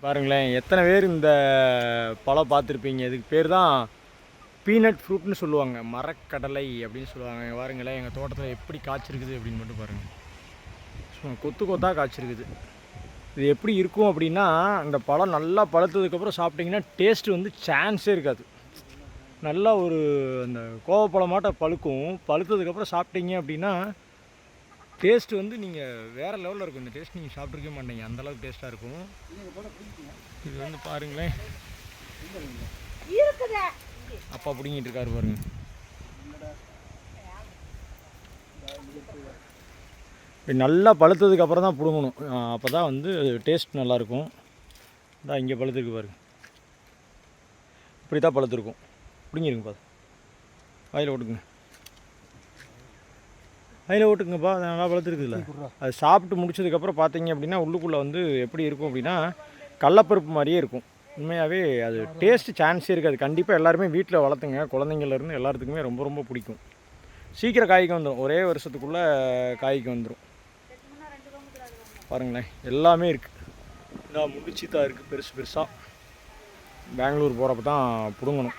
பாருங்களேன், எத்தனை பேர் இந்த பழம் பார்த்துருப்பீங்க. இதுக்கு பேர் தான் பீனட் ஃப்ரூட்னு சொல்லுவாங்க, மரக்கடலை அப்படின்னு சொல்லுவாங்க. பாருங்களேன், எங்கள் தோட்டத்தில் எப்படி காய்ச்சிருக்குது அப்படின்னு மட்டும் பாருங்கள். சும்மா கொத்து கொத்தாக காய்ச்சிருக்குது. இது எப்படி இருக்கும் அப்படின்னா, அந்த பழம் நல்லா பழுத்ததுக்கப்புறம் சாப்பிட்டிங்கன்னா டேஸ்ட்டு வந்து சான்ஸே இருக்காது. நல்லா ஒரு அந்த கோவப்பழமாட்ட பழுக்கும். பழுத்ததுக்கப்புறம் சாப்பிட்டீங்க அப்படின்னா டேஸ்ட்டு வந்து நீங்கள் வேறு லெவலில் இருக்கும். இந்த டேஸ்ட் நீங்கள் சாப்பிட்ருக்கவே மாட்டீங்க, அந்தளவுக்கு டேஸ்ட்டாக இருக்கும். இது வந்து பாருங்களேன், அப்பா பிடிங்கிட்டு இருக்காரு பாருங்க. இப்படி நல்லா பழுத்ததுக்கு அப்புறம் தான் பிடுங்கணும். அப்போ தான் வந்து டேஸ்ட் நல்லாயிருக்கும். இதான் இங்கே பழுத்துருக்கு பாருங்க, இப்படி தான் பழுத்துருக்கும். பிடிங்கிருங்க பாரு, வாயில் ஓட்டுங்க, அதில் ஓட்டுங்கப்பா. அது நல்லா வளர்த்துருக்குதுல்ல. அது சாப்பிட்டு முடிச்சதுக்கப்புறம் பார்த்தீங்க அப்படின்னா உள்ளுக்குள்ளே வந்து எப்படி இருக்கும் அப்படின்னா கடலப்பருப்பு மாதிரியே இருக்கும். உண்மையாகவே அது டேஸ்ட்டு சான்ஸே இருக்காது. கண்டிப்பாக எல்லாருமே வீட்டில் வளர்த்துங்க. குழந்தைங்கள்லேருந்து எல்லாத்துக்குமே ரொம்ப ரொம்ப பிடிக்கும். சீக்கிரம் காய்க்கு வந்துடும், ஒரே வருஷத்துக்குள்ளே காய்க்கு வந்துடும். பாருங்களேன், எல்லாமே இருக்குது. இதான் முடிச்சு தான் இருக்குது பெருசு பெருசாக. பெங்களூர் போகிறப்ப தான் பிடுங்கணும்.